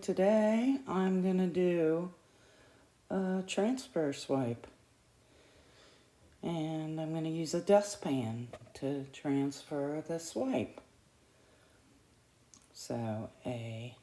Today I'm going to do a transfer swipe, and I'm going to use a dustpan to transfer the swipe. So a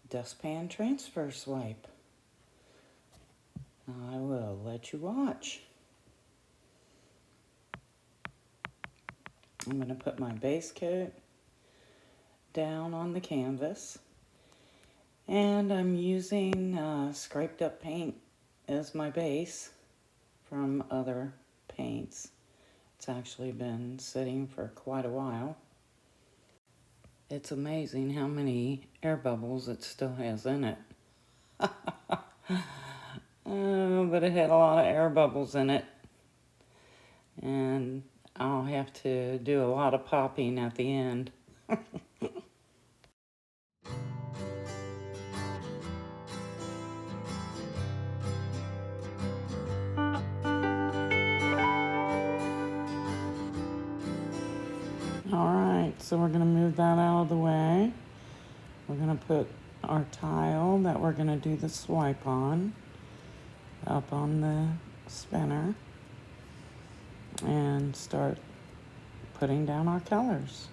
dustpan transfer swipe. I will let you watch. I'm going to put my base coat down on the canvas, and I'm using scraped up paint as my base from other paints. It's actually been sitting for quite a while. It's amazing how many air bubbles it still has in it. But it had a lot of air bubbles in it, and I'll have to do a lot of popping at the end. Alright, so we're going to move that out of the way. We're going to put our tile that we're going to do the swipe on up on the spinner and start putting down our colors.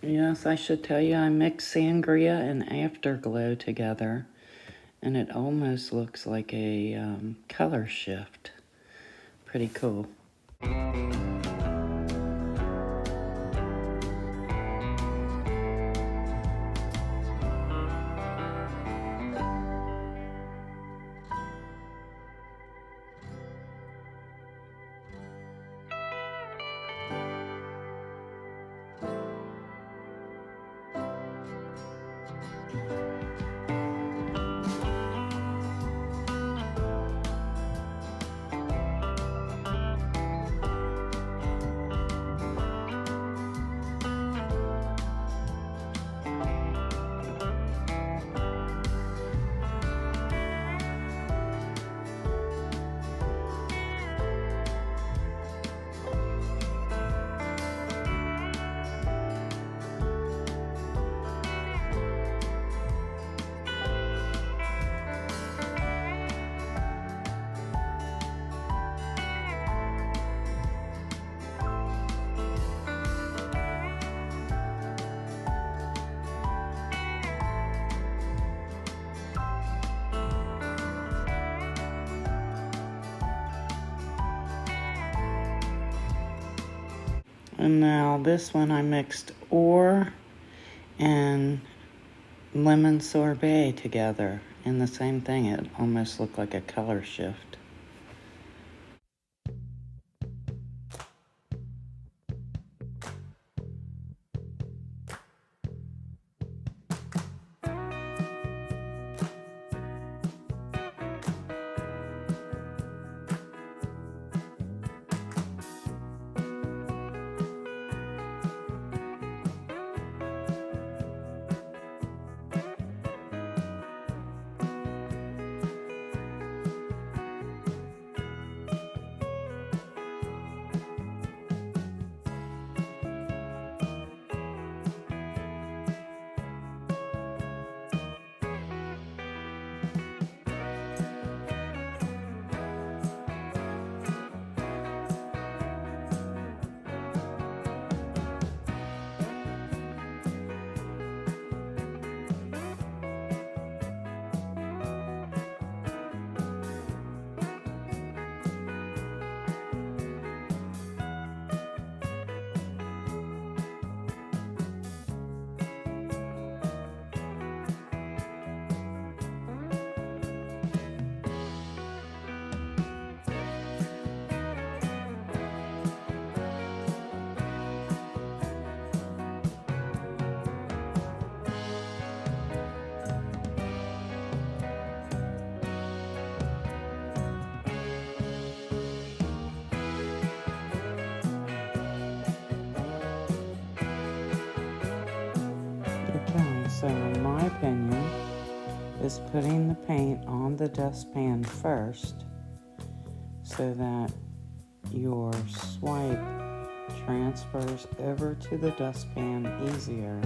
Yes, I should tell you I mixed sangria and afterglow together, and it almost looks like a color shift. Pretty cool. And now this one I mixed ore and lemon sorbet together. And the same thing, it almost looked like a color shift. Okay, so in my opinion, is putting the paint on the dustpan first so that your swipe transfers over to the dustpan easier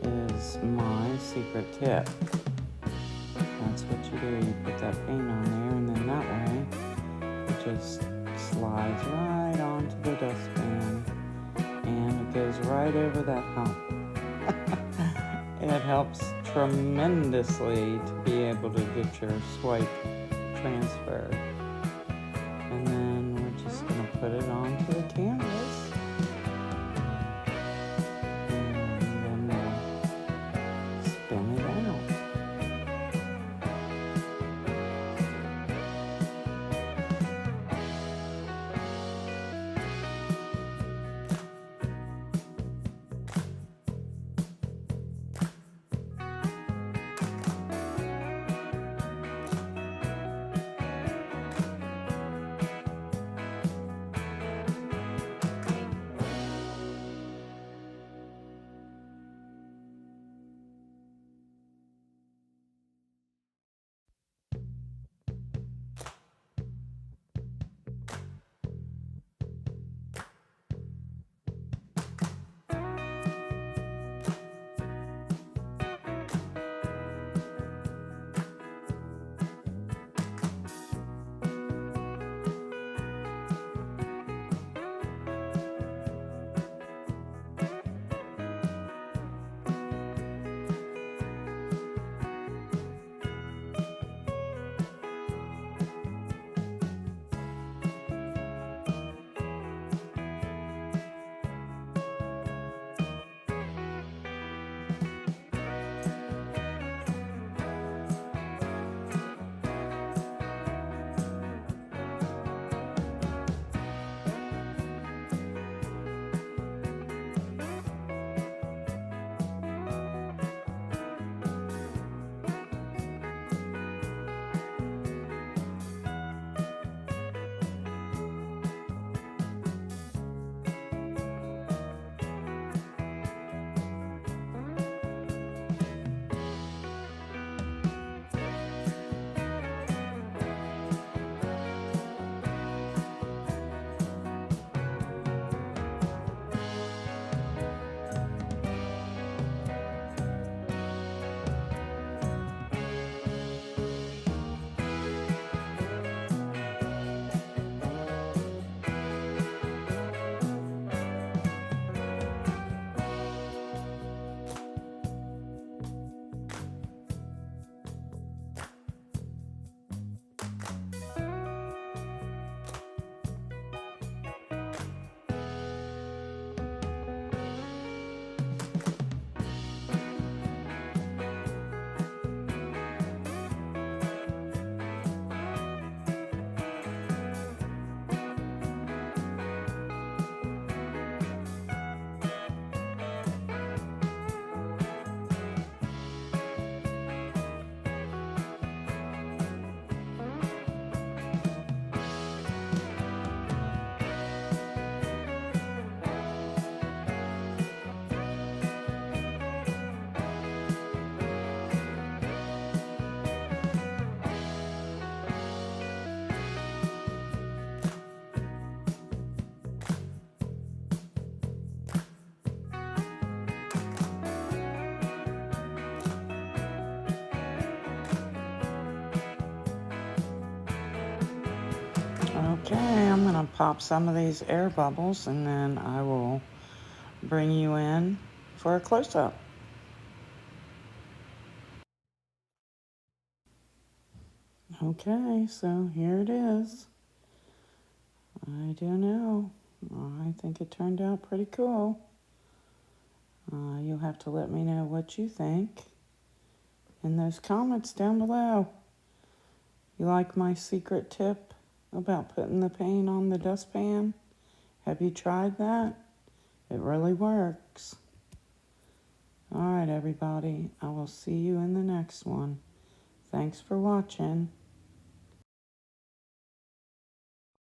is my secret tip. That's what you do. You put that paint on there, and then that way it just slides right onto the dustpan and it goes right over that hump. It helps tremendously to be able to get your swipe transferred. And then we're just going to put it onto the canvas. And then we'll spin it out. Okay, I'm going to pop some of these air bubbles and then I will bring you in for a close-up. Okay, so here it is. I do know. I think it turned out pretty cool. You'll have to let me know what you think in those comments down below. You like my secret tip about putting the paint on the dustpan? Have you tried that? It really works. All right, everybody. I will see you in the next one. Thanks for watching.